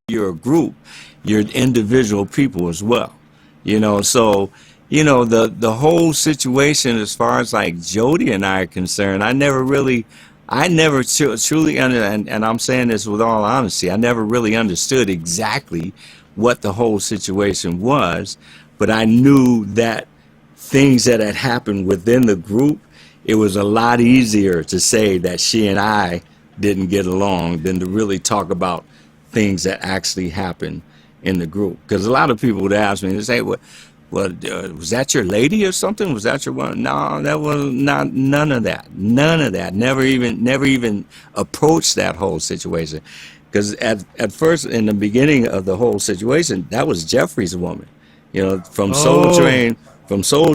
You're a group, you're individual people as well, so the whole situation as far as like Jody and I are concerned, I never truly and I'm saying this with all honesty, I never really understood exactly what the whole situation was, but I knew that things that had happened within the group, it was a lot easier to say that she and I didn't get along than to really talk about things that actually happened in the group. Because a lot of people would ask me, they say, was that your lady or something? Was that your one? No, that was not, none of that. None of that. Never even approached that whole situation. Because at first, in the beginning of the whole situation, that was Jeffrey's woman. From Soul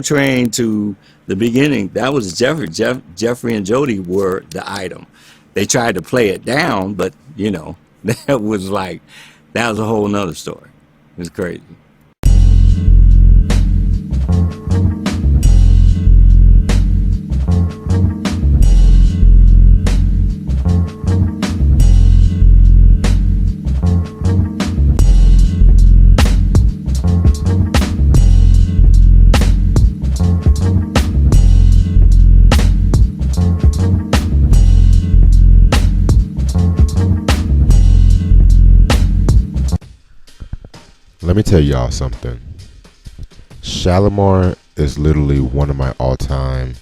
Train to the beginning, that was Jeffrey. Jeffrey and Jody were the item. They tried to play it down, but that was a whole nother story. It was crazy. Let me tell y'all something. Shalamar is literally one of my all-time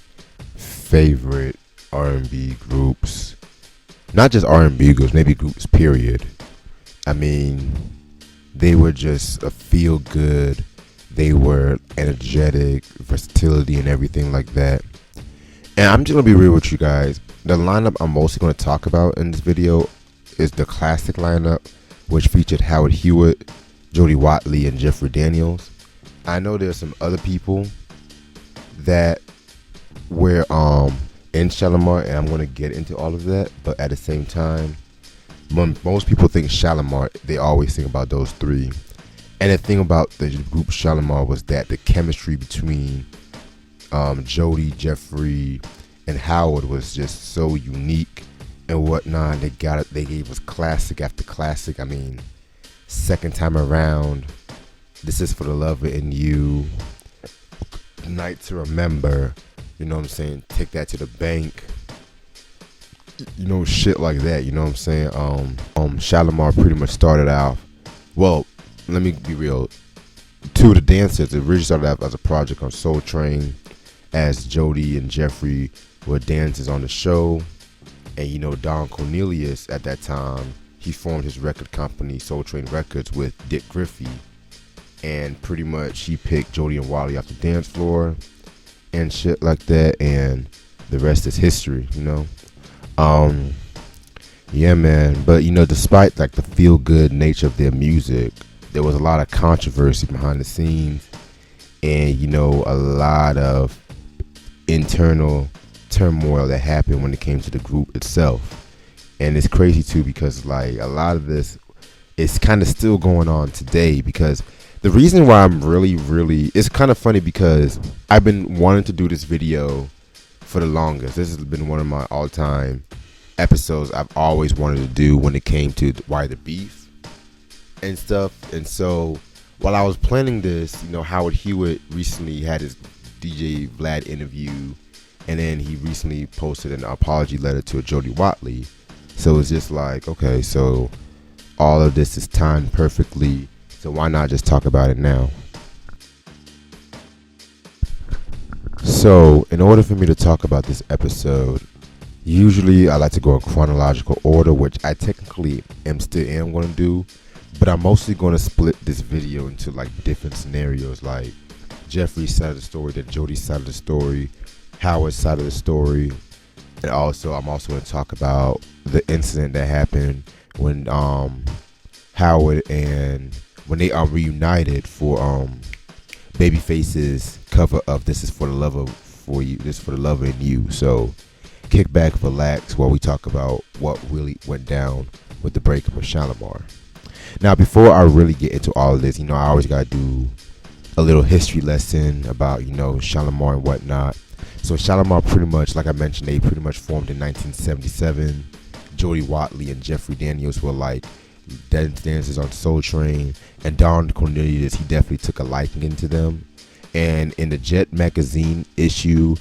favorite R&B groups. Not just R&B groups, maybe groups period. I mean, they were just a feel-good. They were energetic, versatility, and everything like that. And I'm just going to be real with you guys. The lineup I'm mostly going to talk about in this video is the classic lineup, which featured Howard Hewitt, Jody Watley, and Jeffrey Daniels. I know there's some other people that were in Shalamar, and I'm going to get into all of that, but at the same time, when most people think Shalamar, they always think about those three. And the thing about the group Shalamar was that the chemistry between Jody, Jeffrey, and Howard was just so unique and whatnot. They gave us classic after classic. I mean, Second Time Around, This Is For The Lover in You, Night to Remember, you know what I'm saying, Take That to the Bank, shit like that, you know what I'm saying. Shalamar pretty much started off, well, let me be real, Two of the Dancers, it originally started out as a project on Soul Train, as Jody and Jeffrey were dancers on the show, and Don Cornelius at that time, he formed his record company, Soul Train Records, with Dick Griffey. And pretty much he picked Jody and Wally off the dance floor and shit like that. And the rest is history, Yeah, man. But, despite the feel-good nature of their music, there was a lot of controversy behind the scenes. And, a lot of internal turmoil that happened when it came to the group itself. And it's crazy too, because a lot of this is kind of still going on today, because the reason why I'm really, it's kind of funny because I've been wanting to do this video for the longest. This has been one of my all-time episodes I've always wanted to do when it came to why the beef and stuff. And so while I was planning this, Howard Hewitt recently had his DJ Vlad interview, and then he recently posted an apology letter to Jody Watley. So it's just okay, so all of this is timed perfectly, so why not just talk about it now? So in order for me to talk about this episode, Usually I like to go in chronological order, which I technically still am going to do, but I'm mostly going to split this video into like different scenarios, like Jeffrey's side of the story, then Jody's side of the story, Howard's side of the story, and also I'm also going to talk about the incident that happened when Howard and when they reunited for Babyface's cover of "This Is for the Love of For You," "This is for the Love in You." So kick back, relax while we talk about what really went down with the breakup of Shalamar. Now, before I really get into all of this, I always gotta do a little history lesson about Shalamar and whatnot. So Shalamar, pretty much, like I mentioned, they pretty much formed in 1977. Jody Watley and Jeffrey Daniels were like dancers on Soul Train, and Don Cornelius, he definitely took a liking into them. And in the Jet magazine issue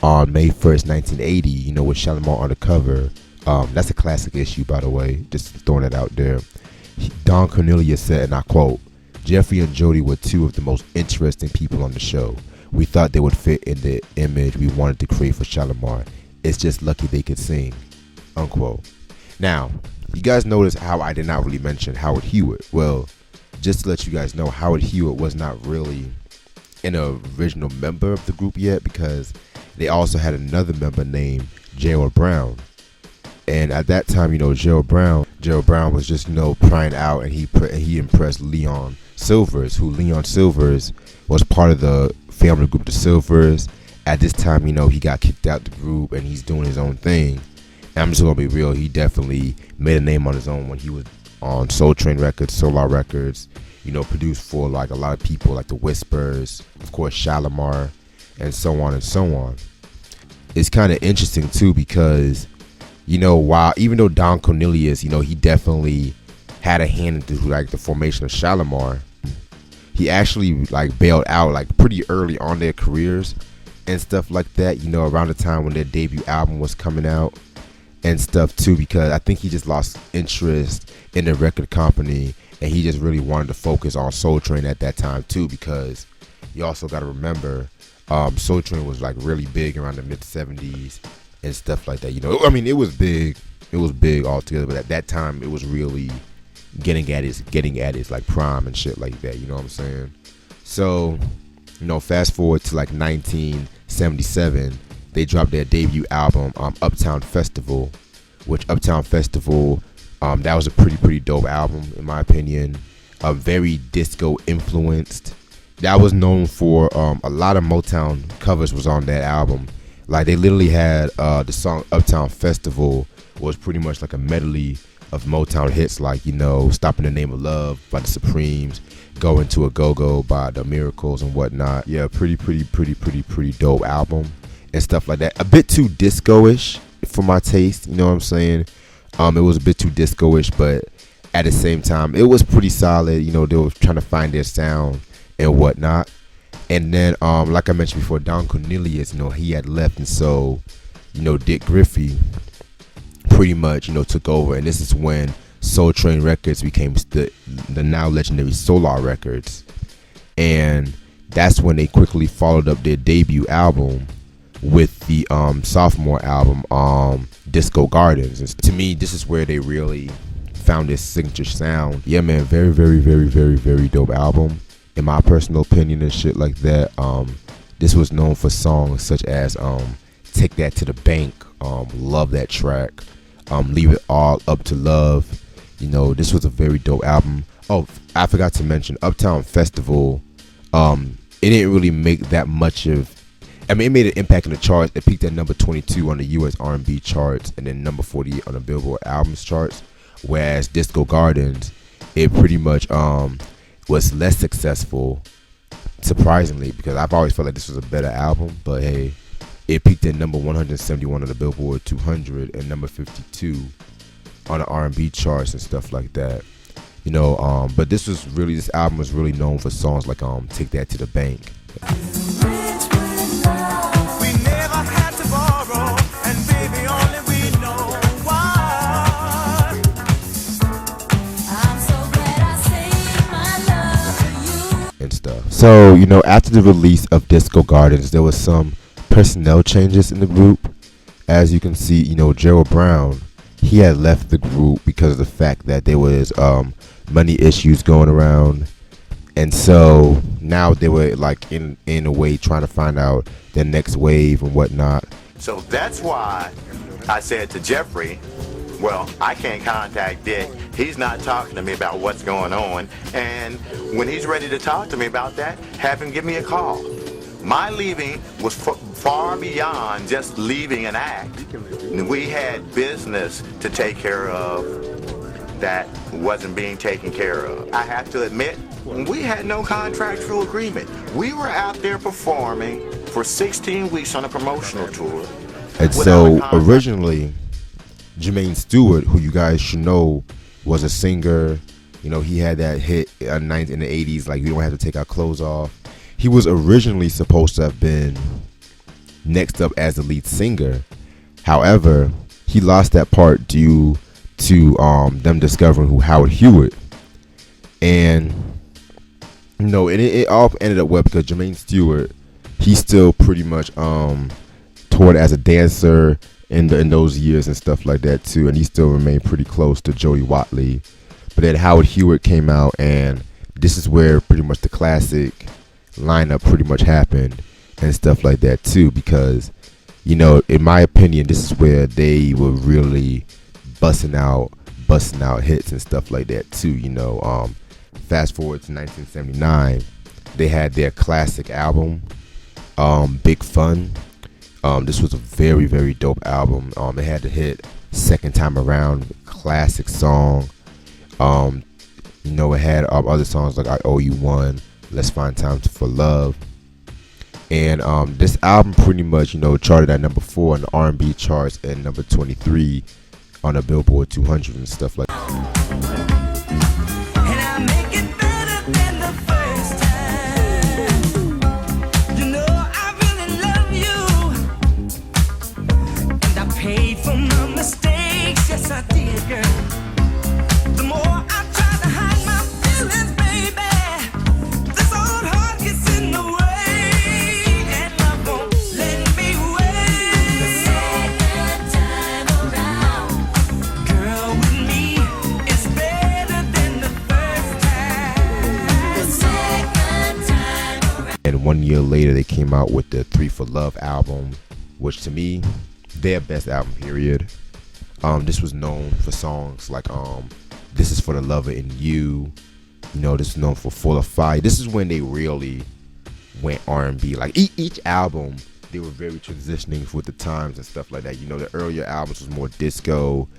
on May 1st, 1980, with Shalamar on the cover, that's a classic issue, by the way, just throwing it out there. Don Cornelius said, and I quote, "Jeffrey and Jody were two of the most interesting people on the show. We thought they would fit in the image we wanted to create for Shalamar. It's just lucky they could sing," unquote. Now, you guys notice how I did not really mention Howard Hewitt. Well, just to let you guys know, Howard Hewitt was not really an original member of the group yet, because they also had another member named Gerald Brown. And at that time, Gerald Brown was just, prying out, and he impressed Leon Silvers, who Leon Silvers was part of the family group, the Silvers. At this time, he got kicked out the group, and he's doing his own thing. And I'm just gonna be real, he definitely made a name on his own when he was on Soul Train Records, Solar Records, produced for like a lot of people like the Whispers, of course Shalamar, and so on and so on. It's kind of interesting too, because while even though Don Cornelius, he definitely had a hand into like the formation of Shalamar, he actually like bailed out like pretty early on their careers and stuff like that, around the time when their debut album was coming out and stuff too, because I think he just lost interest in the record company, and he just really wanted to focus on Soul Train at that time too, because you also got to remember Soul Train was like really big around the mid 70s and stuff like that. It was big altogether, but at that time it was really getting at its like prime and shit like that, you know what I'm saying? So fast forward to like 1977, they dropped their debut album, Uptown Festival, which Uptown Festival, that was a pretty dope album in my opinion. Very disco influenced. That was known for a lot of Motown covers was on that album. Like they literally had the song Uptown Festival was pretty much like a medley of Motown hits, like "Stop in the Name of Love" by the Supremes, "Go Into a Go-Go" by the Miracles and whatnot. Yeah, pretty dope album and stuff like that. A bit too disco-ish for my taste, you know what I'm saying? It was a bit too disco-ish, but at the same time, it was pretty solid. They were trying to find their sound and whatnot. And then, like I mentioned before, Don Cornelius, he had left, and so, Dick Griffey pretty much, took over. And this is when Soul Train Records became the now legendary Solar Records. And that's when they quickly followed up their debut album with the sophomore album, Disco Gardens. And to me, this is where they really found their signature sound. Yeah, man, very dope album in my personal opinion and shit like that. This was known for songs such as Take That to the Bank, love that track, Leave It All Up to Love. This was a very dope album. Oh, I forgot to mention Uptown Festival. It didn't really make that much of, it made an impact in the charts. It peaked at number 22 on the US R&B charts, and then number 48 on the Billboard albums charts. Whereas Disco Gardens, it pretty much was less successful, surprisingly, because I've always felt like this was a better album. But hey, it peaked at number 171 on the Billboard 200 and number 52 on the R&B charts and stuff like that. But this album was really known for songs like Take That to the Bank. And stuff. So, after the release of Disco Gardens, there was some personnel changes in the group. as you can see, Gerald Brown, he had left the group because of the fact that there was money issues going around, and so now they were like in a way trying to find out their next wave and whatnot. So that's why I said to Jeffrey, well, I can't contact Dick. He's not talking to me about what's going on. And when he's ready to talk to me about that, have him give me a call. My leaving was far beyond just leaving an act. We had business to take care of that wasn't being taken care of. I have to admit, we had no contractual agreement. We were out there performing for 16 weeks on a promotional tour. And so originally, Jermaine Stewart, who you guys should know, was a singer. He had that hit in the 80s, like, "We Don't Have to Take Our Clothes Off." He was originally supposed to have been next up as the lead singer. However, he lost that part due to them discovering who Howard Hewitt. And it all ended up well because Jermaine Stewart, he still pretty much toured as a dancer in those years and stuff like that too, and he still remained pretty close to Jody Watley. But then Howard Hewitt came out, and this is where pretty much the classic lineup pretty much happened and stuff like that too, because in my opinion, this is where they were really busting out hits and stuff like that too. Fast forward to 1979, they had their classic album, Big Fun. This was a very, very dope album. It had the hit Second Time Around, classic song. It had other songs like I Owe You One, Let's Find Time for Love. And this album pretty much, charted at number 4 on the R&B charts and number 23 on the Billboard 200 and stuff like that. And 1 year later, they came out with the 3 for Love album, which to me, their best album, period. This was known for songs like This Is For The Lover in You. This is known for Full of Fire. This is when they really went R&B. Like each album, they were very transitioning with the times and stuff like that. The earlier albums was more disco.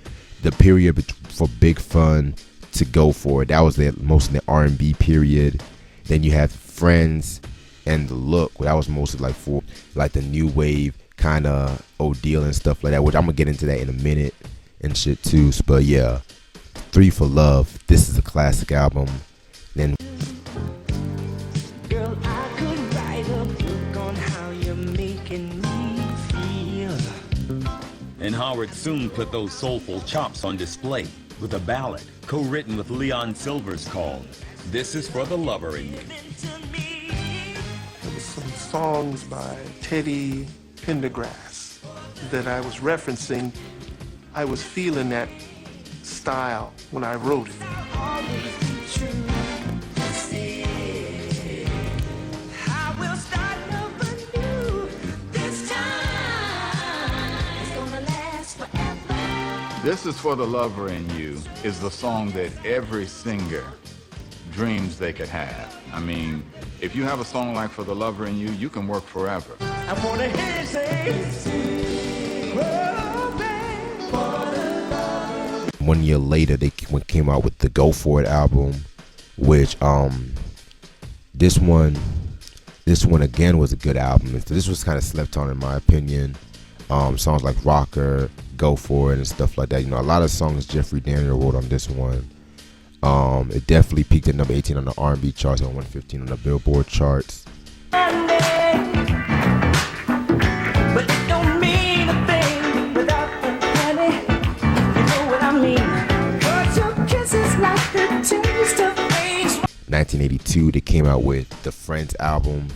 The period for Big Fun to Go For It, that was most of the R&B period. Then you have Friends and The Look, that was mostly like for like the new wave kind of ordeal and stuff like that, which I'm gonna get into that in a minute and shit too. But yeah, 3 for Love, this is a classic album. Then girl, I could write a book on how you're making me feel. And Howard soon put those soulful chops on display with a ballad co-written with Leon Silvers called This Is For The Lover in You. There was some songs by Teddy Pendergrass that I was referencing. I was feeling that style when I wrote it. This Is For The Lover in You is the song that every singer dreams they could have. I mean, if you have a song like For The Lover in You, you can work forever. I wanna hear you say, oh, babe, for the love. 1 year later, they came out with the Go For It album, which this one again was a good album. This was kind of slept on in my opinion. Songs like Rocker, Go For It, and stuff like that. A lot of songs Jeffrey Daniel wrote on this one. It definitely peaked at number 18 on the R&B charts and 115 on the Billboard charts. But it don't mean a thing without the honey. You know what I mean? 'Cause your kisses like the taste of age. 1982, they came out with the Friends album,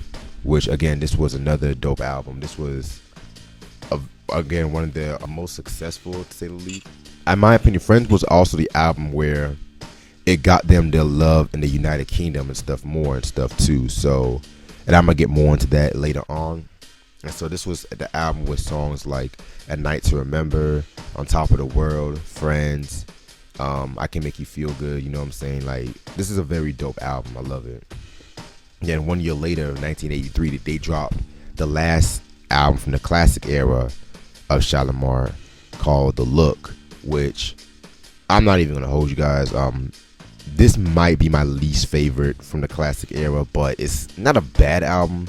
which again, this was another dope album. This was again, one of their most successful, to say the least. In my opinion, Friends was also the album where it got them their love in the United Kingdom and stuff more and stuff too. So, and I'm gonna get more into that later on. And so this was the album with songs like A Night to Remember, On Top of the World, Friends, I Can Make You Feel Good, you know what I'm saying? Like, this is a very dope album. I love it. Then 1 year later, 1983, they dropped the last album from the classic era of Shalamar called The Look, which I'm not even gonna hold you guys. This might be my least favorite from the classic era, but it's not a bad album.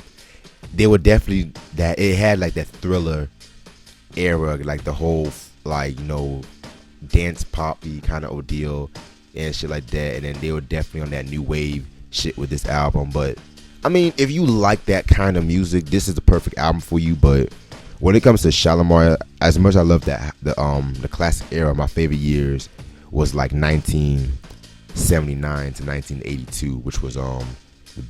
They were definitely that it had like that Thriller era, like the whole like, you know, dance poppy kind of ordeal and shit like that. And then they were definitely on that new wave shit with this album. But I mean, if you like that kind of music, this is the perfect album for you. But when it comes to Shalamar, as much as I love that the classic era, my favorite years was like 1979 to 1982, which was the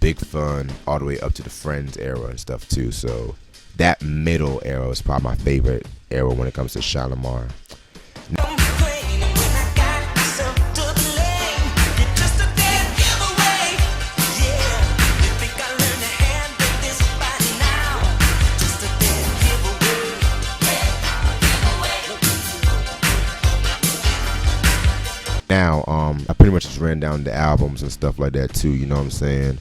Big Fun all the way up to the Friends era and stuff too. So that middle era is probably my favorite era when it comes to Shalamar. Now, I pretty much just ran down the albums and stuff like that too, you know what I'm saying?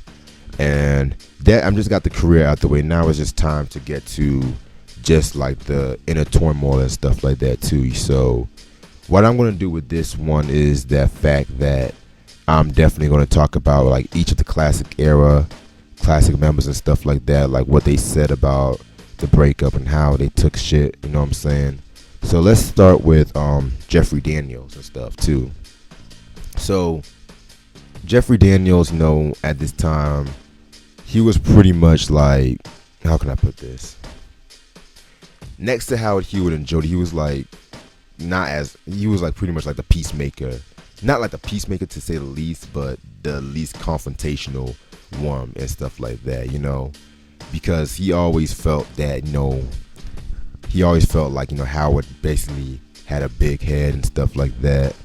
And that I'm just got the career out the way. Now it's just time to get to just like the inner turmoil and stuff like that too. So what I'm going to do with this one is that fact that I'm definitely going to talk about like each of the classic era, classic members and stuff like that, like what they said about the breakup and how they took shit, you know what I'm saying? So let's start with Jeffrey Daniels and stuff too. So Jeffrey Daniels, you know, at this time, he was pretty much like, how can I put this? Next to Howard Hewitt and Jody, he was like pretty much like the peacemaker. Not like the peacemaker to say the least, but the least confrontational one and stuff like that, you know, because he always felt that, you know, like, you know, Howard basically had a big head and stuff like that.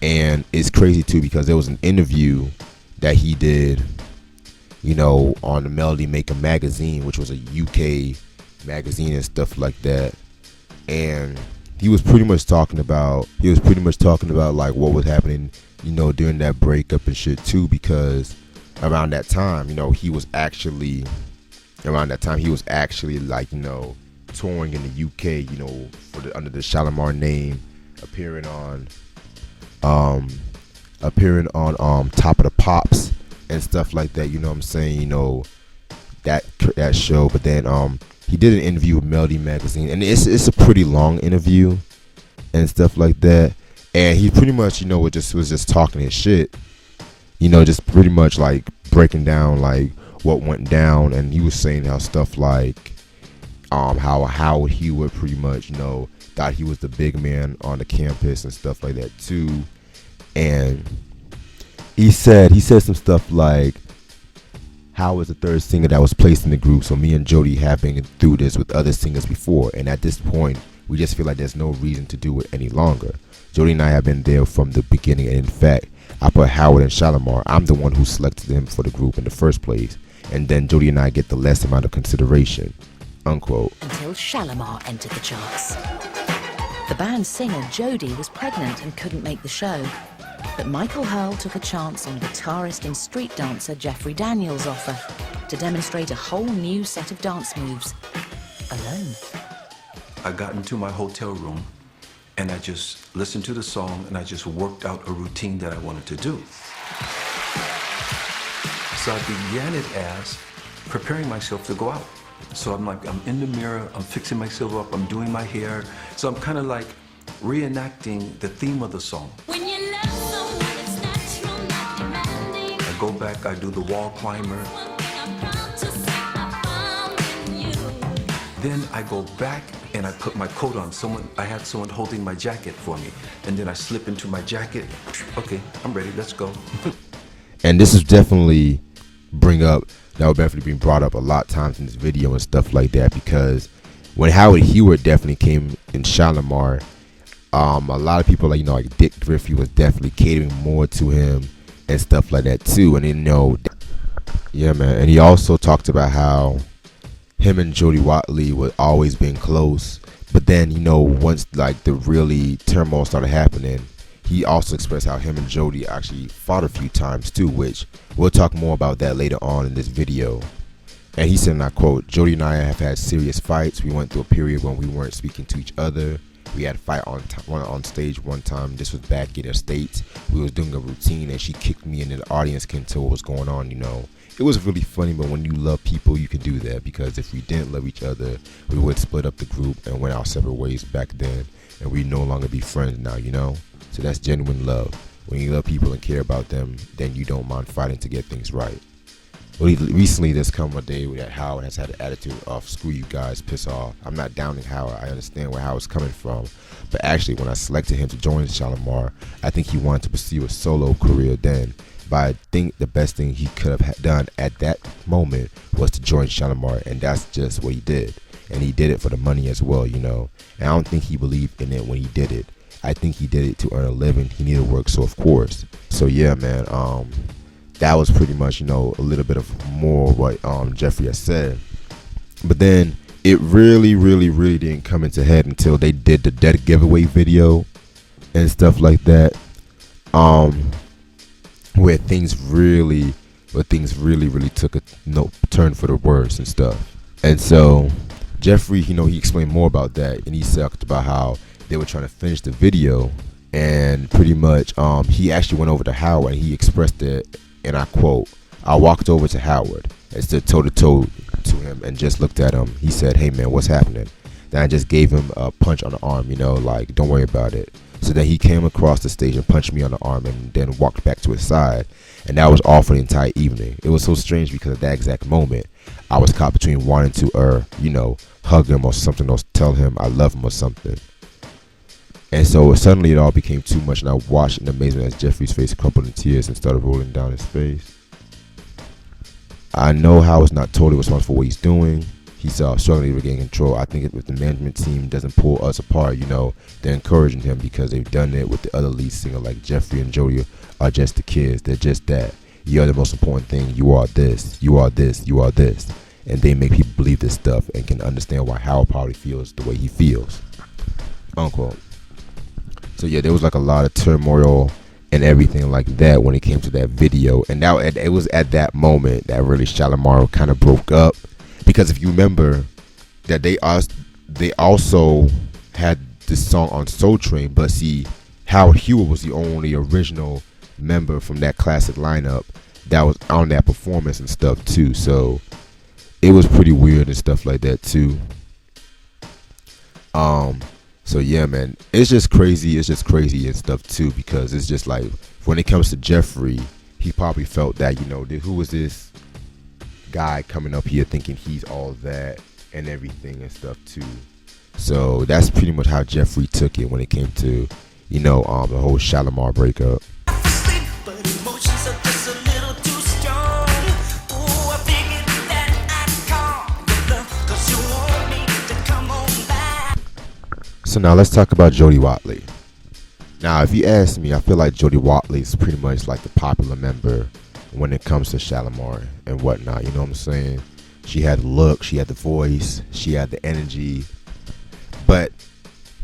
And it's crazy too because there was an interview that he did, you know, on the Melody Maker magazine, which was a UK magazine and stuff like that. And he was pretty much talking about like what was happening, you know, during that breakup and shit too, because around that time he was actually like, you know, touring in the UK, you know, under the Shalamar name, appearing on Top of the Pops and stuff like that, you know what I'm saying, you know, that show. But then he did an interview with Melody magazine, and it's a pretty long interview and stuff like that. And he pretty much, you know, was just talking his shit, you know, just pretty much like breaking down like what went down. And he was saying how stuff like how Howard Hewitt pretty much, you know, thought he was the big man on the campus and stuff like that too. And he said some stuff like, Howard was the third singer that was placed in the group, so me and Jody have been through this with other singers before, and at this point we just feel like there's no reason to do it any longer. Jody and I have been there from the beginning, and in fact I put Howard and Shalamar. I'm the one who selected him for the group in the first place, and then Jody and I get the less amount of consideration, unquote. Until Shalamar entered the charts. The band's singer Jody was pregnant and couldn't make the show, but Michael Hurl took a chance on guitarist and street dancer Jeffrey Daniels' offer to demonstrate a whole new set of dance moves, alone. I got into my hotel room and I just listened to the song and I just worked out a routine that I wanted to do. So I began it as preparing myself to go out. So I'm in the mirror, I'm fixing myself up, I'm doing my hair. So I'm kind of like reenacting the theme of the song. When you love someone, it's natural, not demanding. I go back, I do the wall climber. Then I go back and I put my coat on. I had someone holding my jacket for me. And then I slip into my jacket. Okay, I'm ready, let's go. And this is definitely that will definitely be brought up a lot of times in this video and stuff like that, because when Howard Hewitt definitely came in Shalamar, a lot of people like Discography was definitely catering more to him and stuff like that too. And yeah, man. And he also talked about how him and Jody Watley were always being close, but then once like the really turmoil started happening, he also expressed how him and Jody actually fought a few times too, which we'll talk more about that later on in this video. And he said, and I quote, "Jody and I have had serious fights. We went through a period when we weren't speaking to each other. We had a fight on stage one time. This was back in the States. We was doing a routine and she kicked me, and the audience couldn't tell what was going on, It was really funny, but when you love people, you can do that, because if we didn't love each other, we would split up the group and went our separate ways back then, and we'd no longer be friends now, So that's genuine love. When you love people and care about them, then you don't mind fighting to get things right." Well, recently there's come a day that Howard has had an attitude of "screw you guys, piss off." I'm not downing Howard. I understand where Howard's coming from. But actually, when I selected him to join Shalamar, I think he wanted to pursue a solo career then. But I think the best thing he could have done at that moment was to join Shalamar, and that's just what he did. And he did it for the money as well, And I don't think he believed in it when he did it. I think he did it to earn a living. He needed work, so of course. So yeah, man. That was pretty much, a little bit of more what Jeffrey has said. But then it really, really, really didn't come into head until they did the dead giveaway video and stuff like that. Where things really, really took a turn for the worse and stuff. And so Jeffrey, he explained more about that, and he talked about how they were trying to finish the video, and pretty much he actually went over to Howard and he expressed it. And I quote, "I walked over to Howard and stood toe-to-toe to him and just looked at him. He said, 'Hey, man, what's happening?' Then I just gave him a punch on the arm, like, don't worry about it. So then he came across the stage and punched me on the arm and then walked back to his side. And that was all for the entire evening. It was so strange because at that exact moment, I was caught between wanting to, hug him or something, or tell him I love him or something. And so suddenly it all became too much, and I watched in amazement as Jeffrey's face crumpled in tears and started rolling down his face. I know Howard's not totally responsible for what he's doing. He's struggling to regain control. I think if the management team doesn't pull us apart, they're encouraging him, because they've done it with the other lead singer, like Jeffrey and Jody are just the kids. They're just that. You're the most important thing. You are this. You are this. You are this. And they make people believe this stuff and can understand why Howard probably feels the way he feels." Unquote. So yeah, there was like a lot of turmoil and everything like that when it came to that video, and now it was at that moment that really Shalamar kind of broke up, because if you remember that they also had this song on Soul Train, but see, Howard Hewitt was the only original member from that classic lineup that was on that performance and stuff too. So it was pretty weird and stuff like that too. So yeah, man, it's just crazy and stuff too, because it's just like, when it comes to Jeffrey, he probably felt that, who was this guy coming up here thinking he's all that and everything and stuff too. So that's pretty much how Jeffrey took it when it came to, the whole Shalamar breakup. So now let's talk about Jody Watley. Now, if you ask me, I feel like Jody Watley is pretty much like the popular member when it comes to Shalamar and whatnot. You know what I'm saying? She had the look, she had the voice, she had the energy. But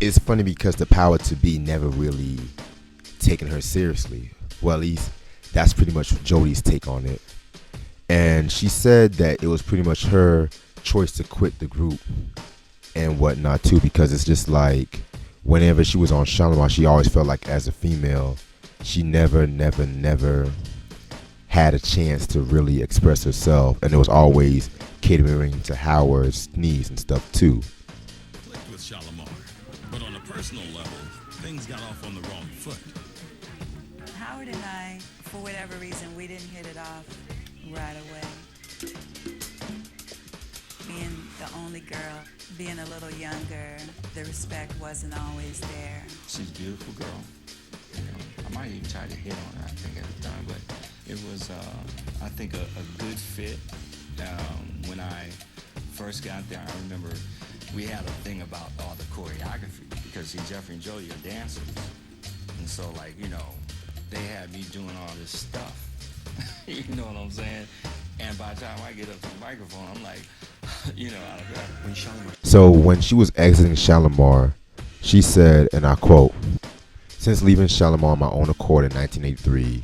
it's funny because the power to be never really taken her seriously. Well, at least that's pretty much Jody's take on it. And she said that it was pretty much her choice to quit the group and whatnot too, because it's just like, whenever she was on Shalamar, she always felt like as a female, she never had a chance to really express herself, and it was always catering to Howard's needs and stuff too. Clicked with Shalamar, but on a personal level, things got off on the wrong foot. Howard and I, for whatever reason, we didn't hit it off right away. Being the only girl, being a little younger, the respect wasn't always there. She's a beautiful girl. I might even try to hit on her, I think, at the time, but it was, I think, a good fit. When I first got there, I remember we had a thing about all the choreography because see, Jeffrey and Jody are dancers, and so like they had me doing all this stuff. You know what I'm saying? And by the time I get up to the microphone, I'm like, out of breath. So when she was exiting Shalamar, she said, and I quote, "Since leaving Shalamar on my own accord in 1983,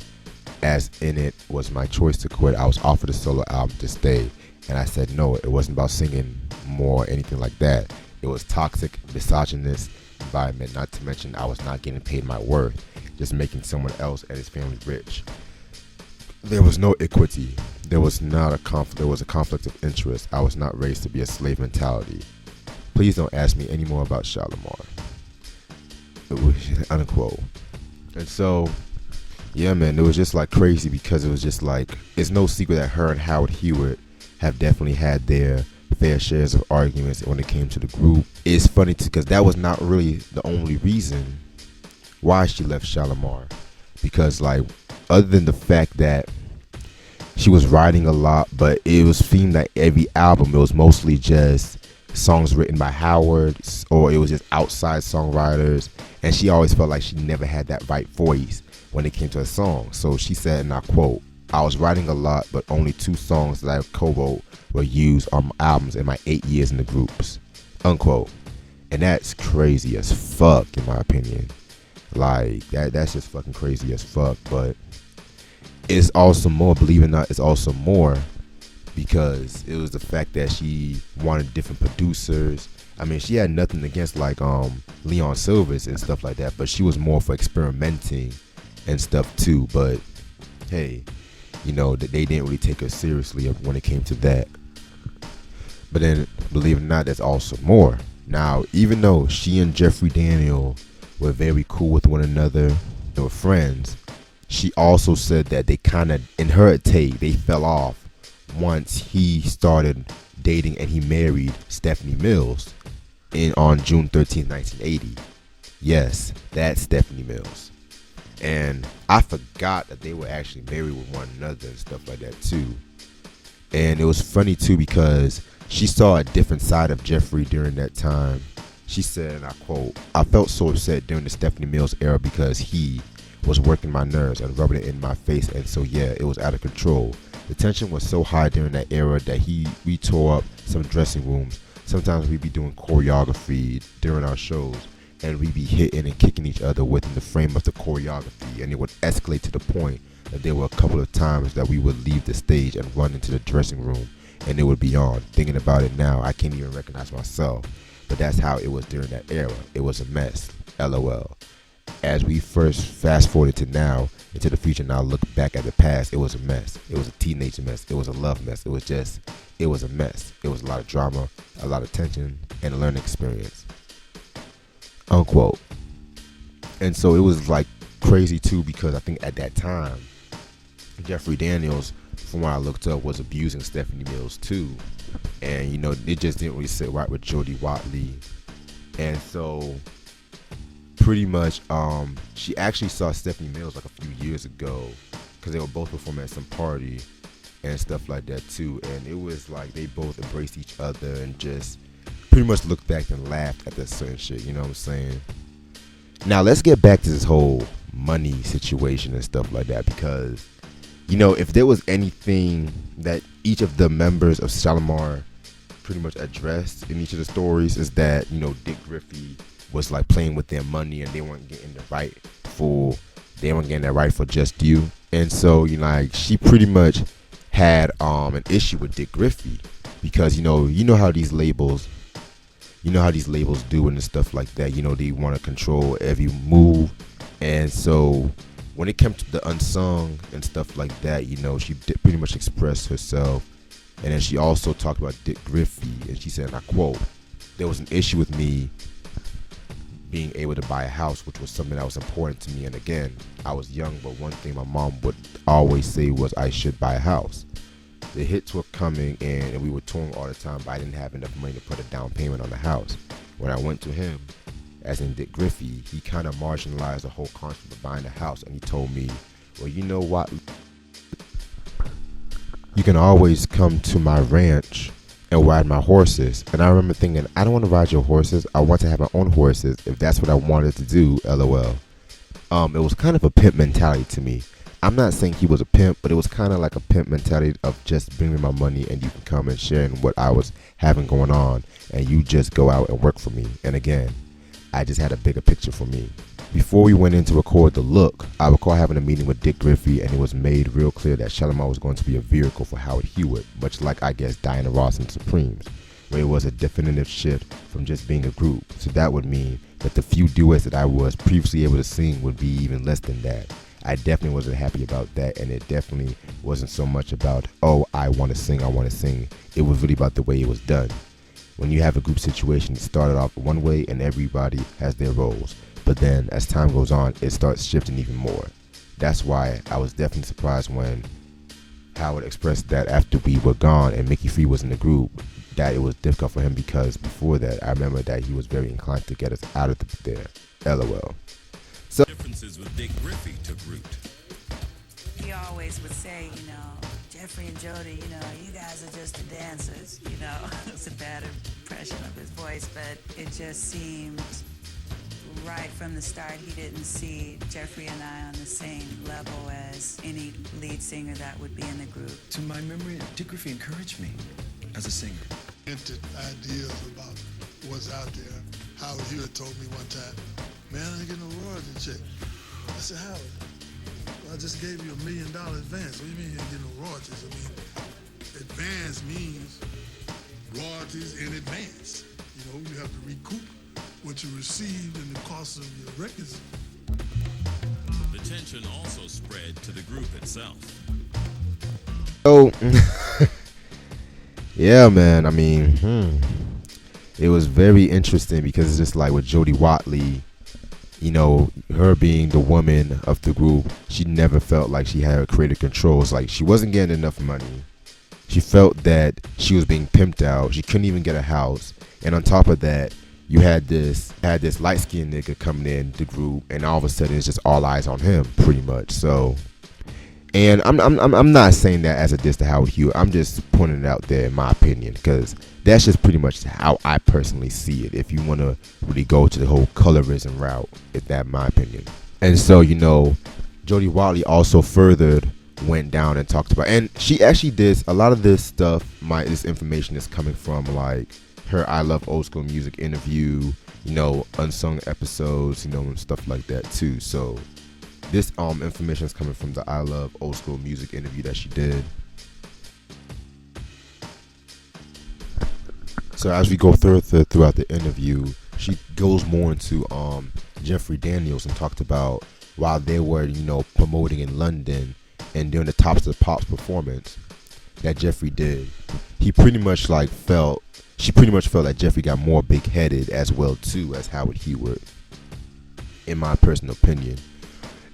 as in it was my choice to quit, I was offered a solo album to stay. And I said no, it wasn't about singing more or anything like that. It was toxic, misogynist environment, not to mention I was not getting paid my worth, just making someone else and his family rich. There was no equity. There was not a conflict. There was a conflict of interest. I was not raised to be a slave mentality. Please don't ask me any more about Shalamar." Unquote. And so, yeah, man, it was just like crazy because it was just like, it's no secret that her and Howard Hewitt have definitely had their fair shares of arguments when it came to the group. It's funny too because that was not really the only reason why she left Shalamar, because like, other than the fact that she was writing a lot, but it was themed that every album it was mostly just songs written by Howard, or it was just outside songwriters, and she always felt like she never had that right voice when it came to a song. So she said, and I quote, "I was writing a lot, but only 2 songs that I co-wrote were used on albums in my 8 years in the groups." Unquote. And that's crazy as fuck, in my opinion. Like, that's just fucking crazy as fuck. But it's also more, believe it or not, it's also more because it was the fact that she wanted different producers. I mean, she had nothing against like Leon Silvers and stuff like that, but she was more for experimenting and stuff too. But hey, they didn't really take her seriously when it came to that. But then, believe it or not, there's also more. Now, even though she and Jeffrey Daniel were very cool with one another, they were friends, she also said that they kind of, in her take, they fell off once he started dating and he married Stephanie Mills on June 13, 1980. Yes, that's Stephanie Mills. And I forgot that they were actually married with one another and stuff like that too. And it was funny too because she saw a different side of Jeffrey during that time. She said, and I quote, "I felt so upset during the Stephanie Mills era because he was working my nerves and rubbing it in my face, and so yeah, it was out of control. The tension was so high during that era that we tore up some dressing rooms. Sometimes we'd be doing choreography during our shows, and we'd be hitting and kicking each other within the frame of the choreography, and it would escalate to the point that there were a couple of times that we would leave the stage and run into the dressing room, and it would be on. Thinking about it now, I can't even recognize myself, but that's how it was during that era. It was a mess. LOL. As we first fast forwarded to now, into the future, now look back at the past, it was a mess. It was a teenage mess. It was a love mess. It was a mess. It was a lot of drama, a lot of tension, and a learning experience." Unquote. And so it was like crazy too because I think at that time, Jeffrey Daniels, from what I looked up, was abusing Stephanie Mills too. And it just didn't really sit right with Jody Watley. And so pretty much she actually saw Stephanie Mills like a few years ago because they were both performing at some party and stuff like that too, and it was like they both embraced each other and just pretty much looked back and laughed at that certain shit, you know what I'm saying? Now let's get back to this whole money situation and stuff like that, because if there was anything that each of the members of Shalamar pretty much addressed in each of the stories is that Dick Griffey was like playing with their money and they weren't getting that rightful just due. And so like she pretty much had an issue with Dick Griffey because you know how these labels do and stuff like that. They want to control every move. And so when it came to the unsung and stuff like that, she pretty much expressed herself. And then she also talked about Dick Griffey, and she said, and I quote, "There was an issue with me being able to buy a house, which was something that was important to me. And again, I was young, but one thing my mom would always say was I should buy a house. The hits were coming in and we were touring all the time, but I didn't have enough money to put a down payment on the house. When I went to him, as in Dick Griffey, he kind of marginalized the whole concept of buying a house, and he told me, well, you know what? You can always come to my ranch and ride my horses. And I remember thinking, I don't want to ride your horses. I want to have my own horses if that's what I wanted to do, LOL. It was kind of a pimp mentality to me. I'm not saying he was a pimp, but it was kind of like a pimp mentality of just bring me my money and you can come and share in what I was having going on, and you just go out and work for me. And again, I just had a bigger picture for me. Before we went in to record The Look, I recall having a meeting with Discography, and it was made real clear that Shalamar was going to be a vehicle for Howard Hewitt, much like, I guess, Diana Ross and Supremes, where it was a definitive shift from just being a group. So that would mean that the few duets that I was previously able to sing would be even less than that. I definitely wasn't happy about that, and it definitely wasn't so much about, oh, I want to sing. It was really about the way it was done. When you have a group situation, it started off one way and everybody has their roles. But then as time goes on, it starts shifting even more. That's why I was definitely surprised when Howard expressed that after we were gone and Mickey Free was in the group, that it was difficult for him, because before that, I remember that he was very inclined to get us out of there. LOL. So Differences with Dick Griffey took root. He always would say, Jeffrey and Jody, you guys are just the dancers, It's a bad impression of his voice, but it just seemed right from the start he didn't see Jeffrey and I on the same level as any lead singer that would be in the group. To my memory, Dick Griffey encouraged me as a singer. Entered ideas about what's out there. Howard Hewitt told me one time, man, I ain't getting no royalty check. I said, Howard, well, I just gave you $1 million advance. What do you mean you ain't getting no royalties? I mean, advance means royalties in advance. You have to recoup what you received in the cost of your records. The tension also spread to the group itself. Oh, yeah, man. I mean, it was very interesting because it's just like with Jody Watley, her being the woman of the group, she never felt like she had creative control. It's like she wasn't getting enough money. She felt that she was being pimped out. She couldn't even get a house. And on top of that, you had this light-skinned nigga coming in the group, and all of a sudden it's just all eyes on him, pretty much. So, and I'm not saying that as a diss to Howard Hewitt. I'm just pointing it out there in my opinion, because that's just pretty much how I personally see it. If you want to really go to the whole colorism route, it's that my opinion. And so, Jody Watley also furthered went down and talked about, and she actually did a lot of this stuff. This information is coming from like her I Love Old School Music interview, unsung episodes, and stuff like that too. So this information is coming from the I Love Old School Music interview that she did. So as we go throughout the interview, she goes more into Jeffrey Daniels and talked about while they were, promoting in London and during the Tops of the Pops performance that Jeffrey did, she pretty much felt that Jeffrey got more big-headed as well too as Howard Hewitt, in my personal opinion.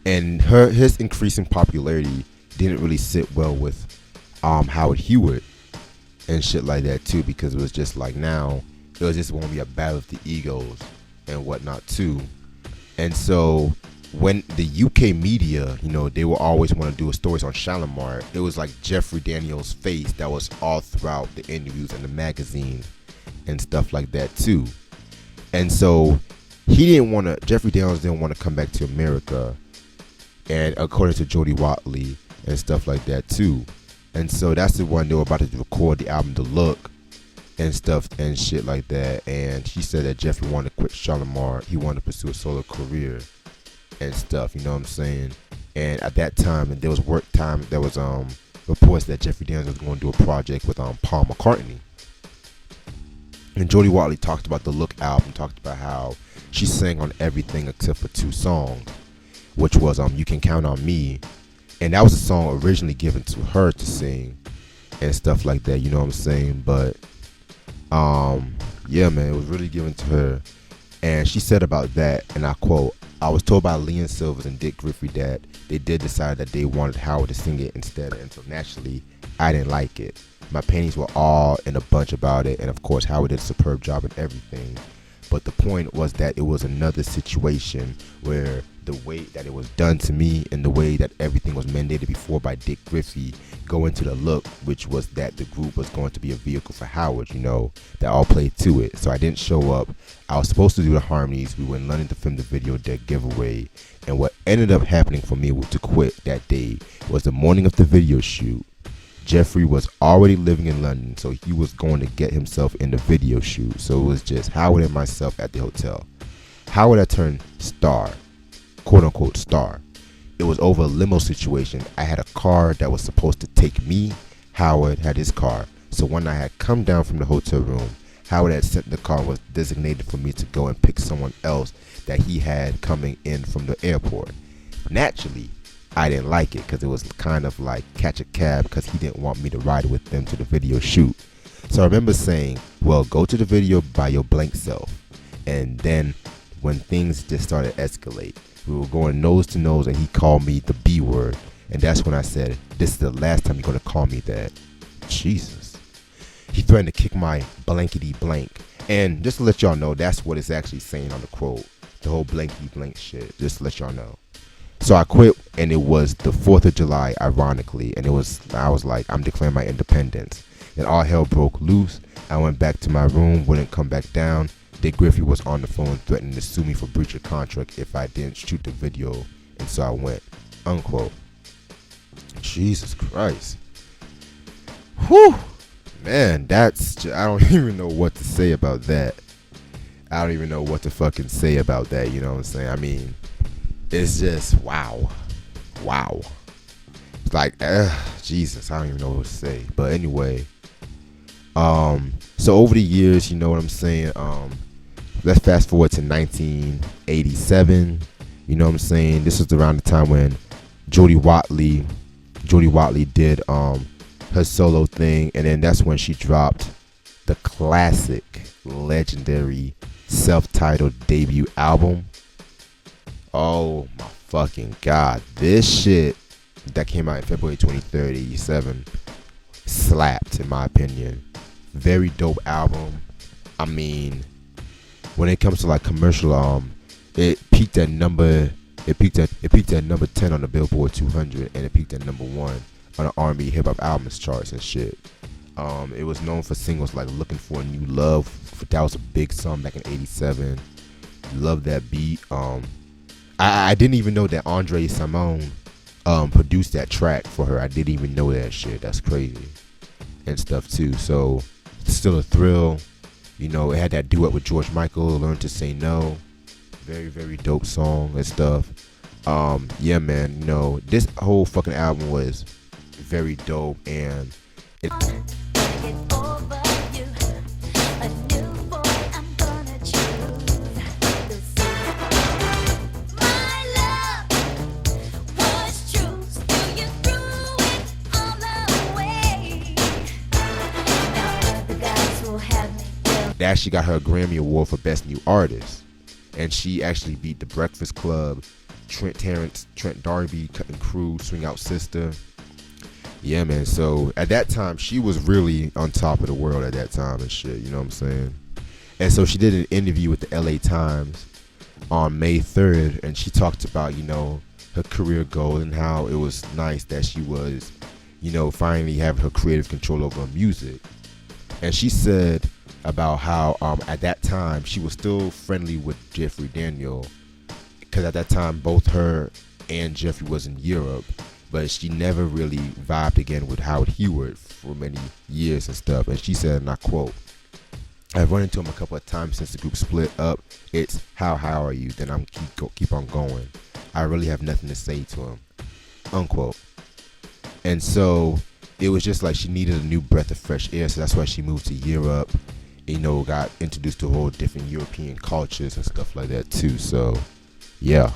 And his increasing popularity didn't really sit well with Howard Hewitt and shit like that too, because it was just like now it was just going to be a battle of the egos and whatnot too. And so when the UK media, they will always want to do stories on Shalamar, it was like Jeffrey Daniels' face that was all throughout the interviews and the magazine and stuff like that too. And so Jeffrey Daniels didn't want to come back to America, and according to Jody Watley and stuff like that too. And so that's the one they were about to record the album The Look and stuff and shit like that. And she said that Jeffrey wanted to quit Shalamar. He wanted to pursue a solo career and stuff, you know what I'm saying? And at that time, and there was reports that Jeffrey Daniels was going to do a project with Paul McCartney. And Jody Watley talked about the Look album, talked about how she sang on everything except for 2 songs, which was You Can Count on Me, and that was a song originally given to her to sing and stuff like that, you know what I'm saying? But yeah, man, it was really given to her. And she said about that, and I quote, "I was told by Leon Silvers and Dick Griffey that they did decide that they wanted Howard to sing it instead, and so naturally I didn't like it. My panties were all in a bunch about it, and of course Howard did a superb job in everything. But the point was that it was another situation where the way that it was done to me and the way that everything was mandated before by Discography go into the look, which was that the group was going to be a vehicle for Howard, you know, that all played to it. So I didn't show up. I was supposed to do the harmonies. We were in London to film the video, their giveaway. And what ended up happening for me to quit that day was the morning of the video shoot. Jeffrey was already living in London, so he was going to get himself in the video shoot. So it was just Howard and myself at the hotel. Howard had turned star, quote unquote star. It was over a limo situation. I had a car that was supposed to take me. Howard had his car. So when I had come down from the hotel room, Howard had sent the car was designated for me to go and pick someone else that he had coming in from the airport. Naturally, I didn't like it because it was kind of like catch a cab because he didn't want me to ride with them to the video shoot. So I remember saying, well, go to the video by your blank self. And then when things just started to escalate, we were going nose to nose and he called me the B word. And that's when I said, this is the last time you're going to call me that. Jesus. He threatened to kick my blankety blank. And just to let y'all know, that's what it's actually saying on the quote. The whole blankety blank shit. Just to let y'all know. So I quit, and it was the 4th of July, ironically, and I was like, I'm declaring my independence. Then all hell broke loose. I went back to my room, wouldn't come back down. Discography was on the phone threatening to sue me for breach of contract if I didn't shoot the video, and so I went, unquote. Jesus Christ. Whew. Man, I don't even know what to say about that. I don't even know what to fucking say about that, you know what I'm saying? I mean, it's just wow. It's like Jesus, I don't even know what to say. But anyway, so over the years, you know what I'm saying, let's fast forward to 1987. You know what I'm saying, this was around the time when Jody Watley did her solo thing, and then that's when she dropped the classic legendary self-titled debut album. Oh my fucking god, this shit that came out in February 23rd, 87 slapped, in my opinion. Very dope album. I mean, when it comes to like commercial, it peaked at number 10 on the Billboard 200, and it peaked at number 1 on the R&B hip hop albums charts and shit. It was known for singles like "Looking for a New Love." That was a big song back in '87. Love that beat. I didn't even know that Andre Simone produced that track for her. I didn't even know that shit. That's crazy and stuff too. So still a thrill. You know, it had that duet with George Michael, "Learn to Say No." Very, very dope song and stuff. Yeah, man. You know, this whole fucking album was very dope, and it. Actually got her a Grammy Award for Best New Artist, and she actually beat The Breakfast Club, Trent D'Arby, Cutting Crew, Swing Out Sister. Yeah, man. So at that time, she was really on top of the world at that time and shit. You know what I'm saying? And so she did an interview with the LA Times on May 3rd, and she talked about, you know, her career goals and how it was nice that she was, you know, finally having her creative control over her music. And she said about how at that time she was still friendly with Jeffrey Daniel, because at that time both her and Jeffrey was in Europe, but she never really vibed again with Howard Heward for many years and stuff. And she said, and I quote, "I've run into him a couple of times since the group split up. It's how are you? Then I'm keep on going. I really have nothing to say to him," unquote. And so it was just like she needed a new breath of fresh air, so that's why she moved to Europe. You know, got introduced to whole different European cultures and stuff like that too. So, yeah.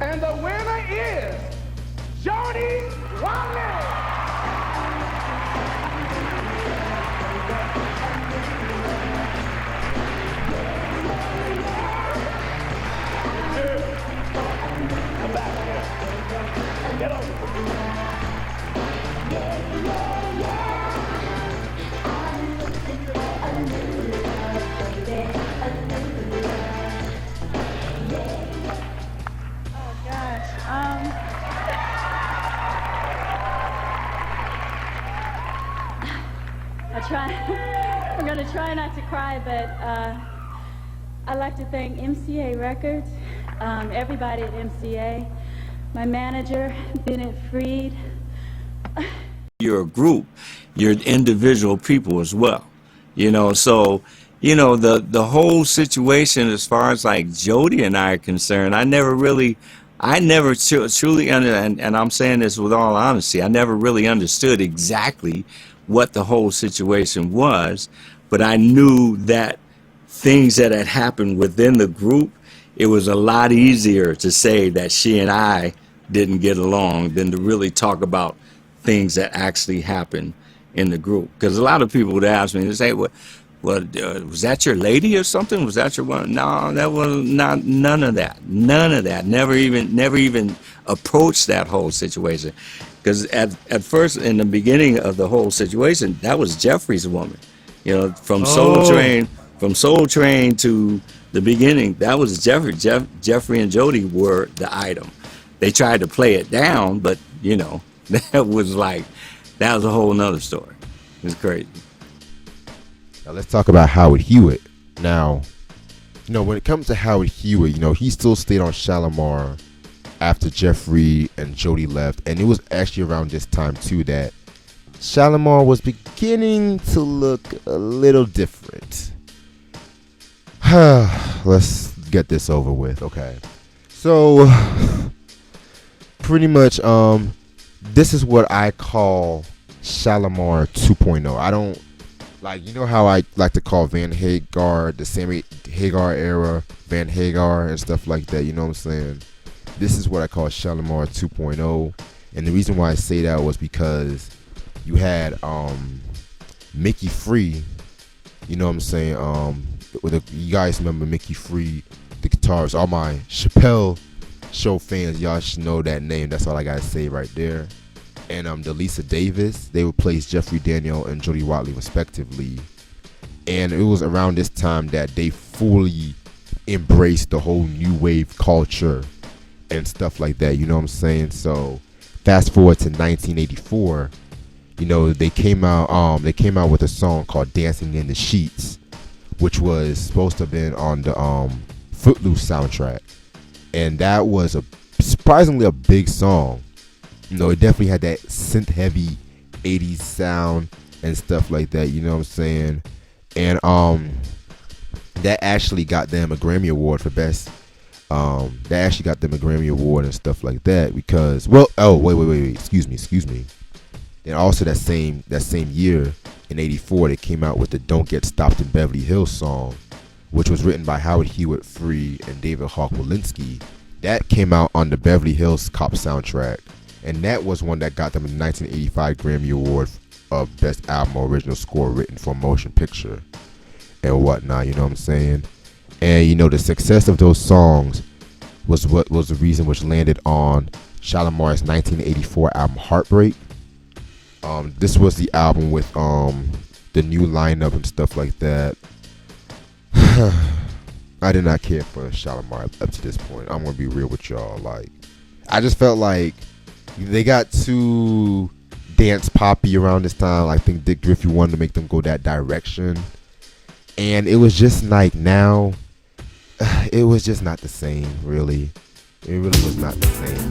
And the winner is Jody Watley. Come back here. Get over. try not to cry, but I'd like to thank MCA Records, everybody at MCA, my manager, Bennett Freed. You're a group, you're individual people as well, so the whole situation as far as like Jody and I are concerned, I never truly and I'm saying this with all honesty, I never really understood exactly what the whole situation was, but I knew that things that had happened within the group, it was a lot easier to say that she and I didn't get along than to really talk about things that actually happened in the group. Because a lot of people would ask me, they say, was that your lady or something? Was that your one? No, that was not, none of that. Never even approached that whole situation. Because at first, in the beginning of the whole situation, that was Jeffrey's woman. From Soul Train to the beginning, that was Jeffrey. Jeffrey and Jody were the item. They tried to play it down, but that was a whole nother story. It was crazy. Now let's talk about Howard Hewitt. Now, when it comes to Howard Hewitt, he still stayed on Shalamar after Jeffrey and Jody left, and it was actually around this time too that Shalamar was beginning to look a little different. Let's get this over with. Okay, so pretty much this is what I call Shalamar 2.0. I don't how I like to call Van Hagar, the Sammy Hagar era, Van Hagar and stuff like that, you know what I'm saying? This is what I call Shalamar 2.0, and the reason why I say that was because you had Mickey Free, you know what I'm saying? You guys remember Mickey Free, the guitarist. All my Chappelle Show fans, y'all should know that name. That's all I gotta say right there. And Delisa Davis, they replaced Jeffrey Daniel and Jody Watley respectively. And it was around this time that they fully embraced the whole new wave culture and stuff like that, you know what I'm saying? So fast forward to 1984, they came out with a song called Dancing in the Sheets, which was supposed to have been on the Footloose soundtrack. And that was surprisingly a big song. It definitely had that synth heavy 80s sound and stuff like that, you know what I'm saying? And that actually got them a Grammy Award for best. That actually got them a Grammy Award and stuff like that because, wait, excuse me. And also that same year in 84, they came out with the Don't Get Stopped in Beverly Hills song, which was written by Howard Hewitt Free and David Hawk Walensky. That came out on the Beverly Hills Cop soundtrack. And that was one that got them a 1985 Grammy Award of Best Album or Original Score Written for a Motion Picture and whatnot, you know what I'm saying? And the success of those songs was what was the reason which landed on Shalamar's 1984 album Heartbreak. This was the album with the new lineup and stuff like that. I did not care for Shalamar up to this point. I'm gonna be real with y'all. I just felt like they got too dance poppy around this time. I think Dick Griffey wanted to make them go that direction, and it was just now. It was just not the same, really. It really was not the same.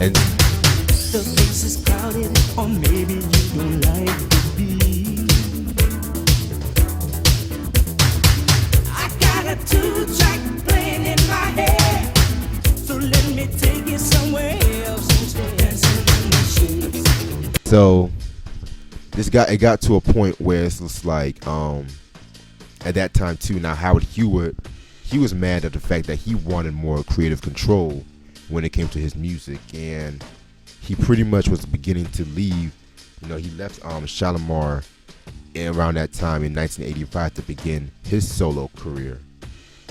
And the place is crowded, or maybe you don't like to be. I got a 2-track playing in my head, so let me take you somewhere else instead. So it got to a point where it's just at that time too. Now Howard Hewitt, he was mad at the fact that he wanted more creative control when it came to his music, and he pretty much was beginning to leave. He left Shalamar around that time in 1985 to begin his solo career.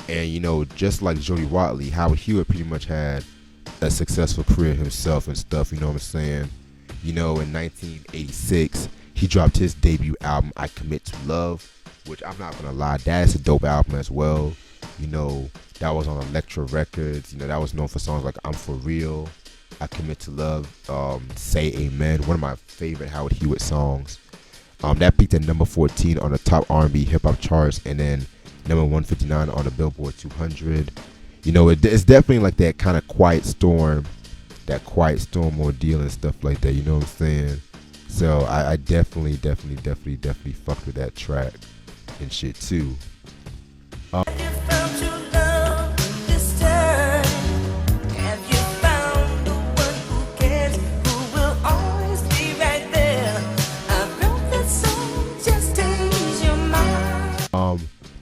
And just like Jody Watley, Howard Hewitt pretty much had a successful career himself and stuff, you know what I'm saying? In 1986, he dropped his debut album, I Commit to Love, which I'm not gonna lie, that is a dope album as well. That was on Elektra Records. That was known for songs like I'm For Real, I Commit to Love, Say Amen, one of my favorite Howard Hewitt songs. That peaked at number 14 on the top R&B hip hop charts, and then number 159 on the Billboard 200. You know, it's definitely like that kind of quiet storm ordeal and stuff like that. You know what I'm saying? So I definitely fucked with that track and shit too.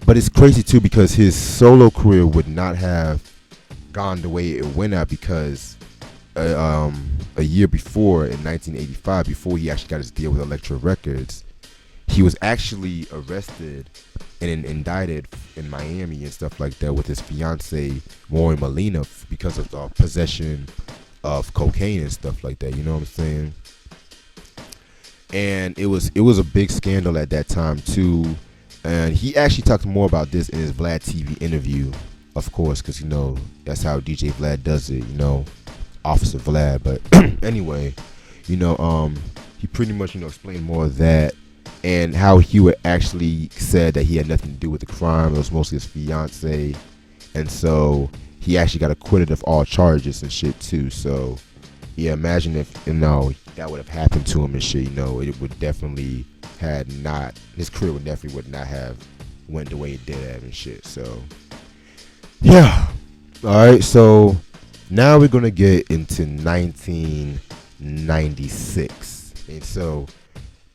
But it's crazy too because his solo career would not have gone the way it went out because a year before, in 1985, before he actually got his deal with Elektra Records, he was actually arrested and indicted in Miami and stuff like that with his fiance Maureen Molina because of possession of cocaine and stuff like that. You know what I'm saying? And it was a big scandal at that time too. And he actually talked more about this in his Vlad TV interview, of course, because, you know, that's how DJ Vlad does it, you know, Officer Vlad. But anyway, you know, he pretty much, you know, explained more of that and how Hewitt actually said that he had nothing to do with the crime. It was mostly his fiance. And so he actually got acquitted of all charges and shit, too. So, yeah, imagine if, you know, that would have happened to him and shit, you know, it would definitely his career would not have went the way it did have and shit. So yeah. Alright, so now we're gonna get into 1996. And so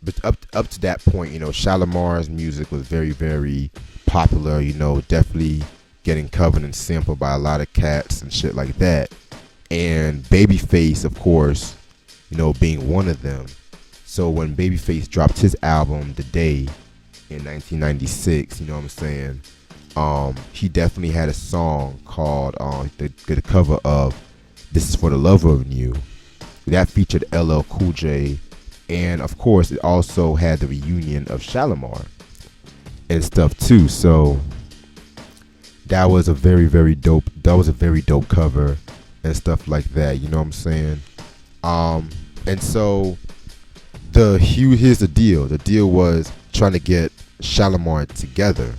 but up to that point, you know, Shalamar's music was very, very popular, you know, definitely getting covered and sampled by a lot of cats and shit like that. And Babyface, of course, you know, being one of them. So when Babyface dropped his album The Day in 1996, you know what I'm saying, he definitely had a song called the cover of This Is For the Lover of You. That featured LL Cool J, and of course it also had the reunion of Shalamar and stuff too. So that was a very, very dope cover and stuff like that, you know what I'm saying? And so here's the deal. The deal was trying to get Shalamar together.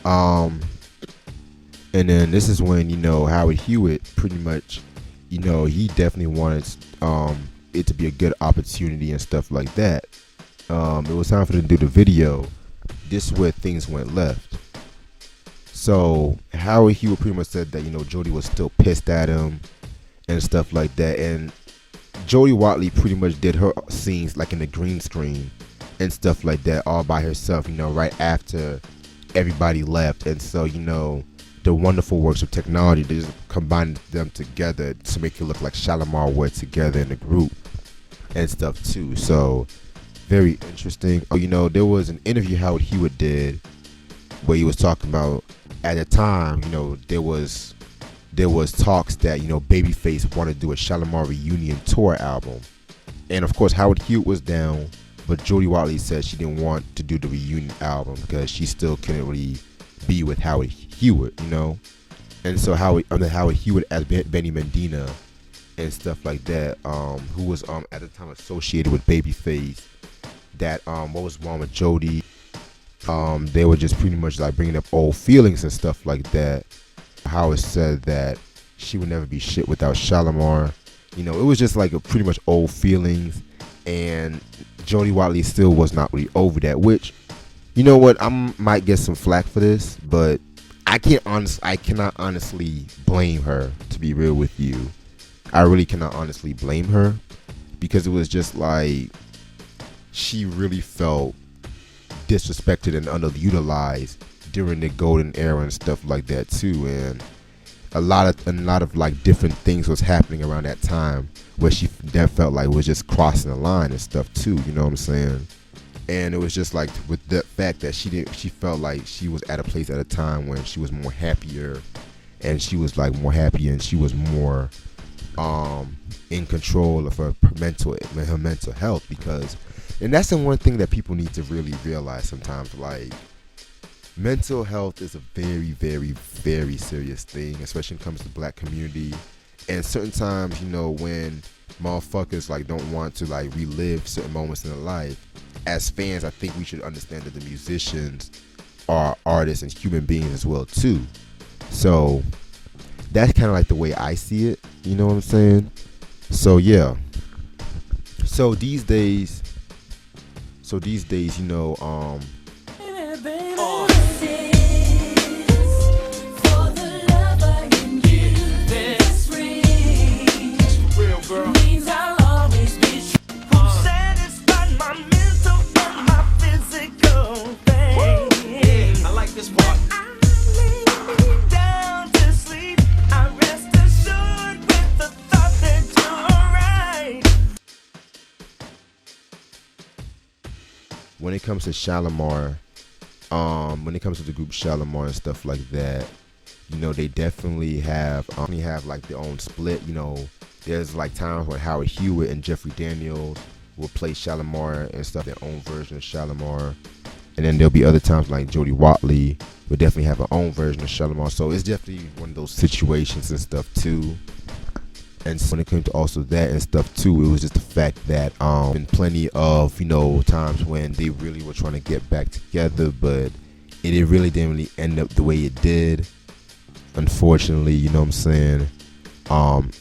And then this is when, you know, Howard Hewitt pretty much, you know, he definitely wanted it to be a good opportunity and stuff like that. It was time for them to do the video. This is where things went left. So Howard Hewitt pretty much said that, you know, Jody was still pissed at him and stuff like that. And Jody Watley pretty much did her scenes like in the green screen and stuff like that all by herself, you know, right after everybody left. And so, you know, the wonderful works of technology, they just combined them together to make it look like Shalamar were together in the group and stuff too. So very interesting. You know, there was an interview Howard Hewitt did where he was talking about at the time, you know, there was talks that, you know, Babyface wanted to do a Shalamar reunion tour album. And of course Howard Hewitt was down, but Jody Watley said she didn't want to do the reunion album because she still couldn't really be with Howard Hewitt, you know. And so Howard Hewitt as Benny Medina and stuff like that, who was at the time associated with Babyface, that what was wrong with Jody, they were just pretty much like bringing up old feelings and stuff like that. Howard said that she would never be shit without Shalamar. You know, it was just like a pretty much old feelings, and Jody Watley still was not really over that, which, you know what, I might get some flack for this, but I cannot honestly blame her, to be real with you. I really cannot honestly blame her, because it was just like she really felt disrespected and underutilized during the golden era and stuff like that too. And a lot of like different things was happening around that time where she felt like was just crossing the line and stuff too, you know what I'm saying? And it was just like with the fact that she felt like she was at a place at a time when she was more happier, and she was like more happy, and she was more in control of her mental health, because, and that's the one thing that people need to really realize sometimes, like, mental health is a very, very, very serious thing, especially when it comes to black community. And certain times, you know, when motherfuckers like don't want to like relive certain moments in their life, as fans, I think we should understand that the musicians are artists and human beings as well too. So that's kind of like the way I see it. You know what I'm saying? So yeah. So these days, you know, I like this part. Down to sleep, I rest assured with the thought that you're right. when it comes to Shalamar, when it comes to the group Shalamar and stuff like that, you know, they definitely have like their own split. You know, there's like times when Howard Hewitt and Jeffrey Daniels will play Shalamar and stuff, their own version of Shalamar. And then there'll be other times like Jody Watley will definitely have her own version of Shalamar. So it's definitely one of those situations and stuff too. And so when it came to also that and stuff too, it was just the fact that been plenty of, you know, times when they really were trying to get back together, but it really didn't really end up the way it did, unfortunately. You know what I'm saying?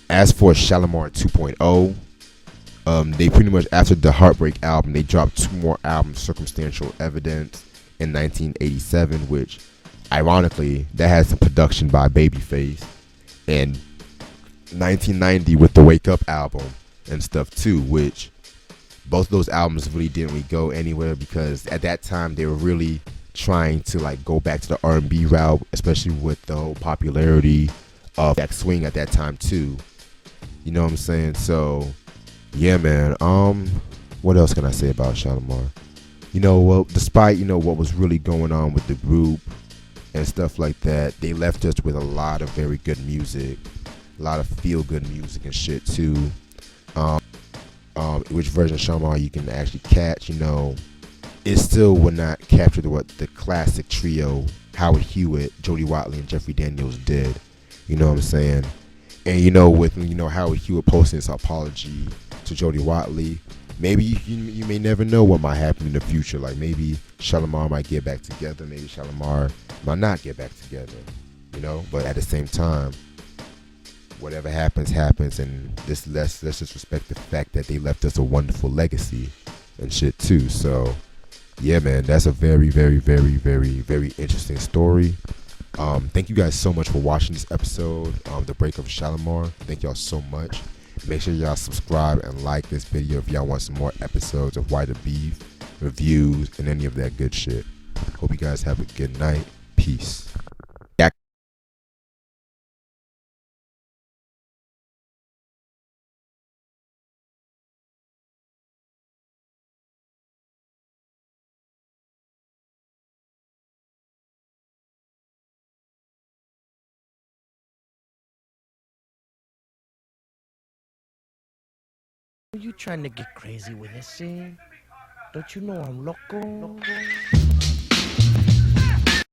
As for Shalamar 2.0, they pretty much, after the Heartbreak album, they dropped 2 more albums, Circumstantial Evidence in 1987, which ironically that had some production by Babyface, and 1990 with the Wake Up album and stuff too, which both of those albums really didn't really go anywhere, because at that time they were really trying to like go back to the R&B route, especially with the whole popularity of Jack Swing at that time too. You know what I'm saying? So yeah, man. What else can I say about Shalamar? You know, well, despite, you know, what was really going on with the group and stuff like that, they left us with a lot of very good music, a lot of feel-good music and shit too. Which version of Shalamar you can actually catch, you know, it still would not capture what the classic trio Howard Hewitt, Jody Watley, and Jeffrey Daniels did. You know what I'm saying? And you know, with, you know, Howard Hewitt posting his apology to Jody Watley, maybe you may never know what might happen in the future. Like maybe Shalamar might get back together, maybe Shalamar might not get back together, you know. But at the same time, whatever happens, and let's just respect the fact that they left us a wonderful legacy and shit too. So yeah, man, that's a very, very, very, very, very interesting story. Thank you guys so much for watching this episode, The Breakup of Shalamar. Thank y'all so much. Make sure y'all subscribe and like this video if y'all want some more episodes of Why the Beef, reviews, and any of that good shit. Hope you guys have a good night. Peace. Are you trying to get crazy with this scene? Don't you know I'm loco?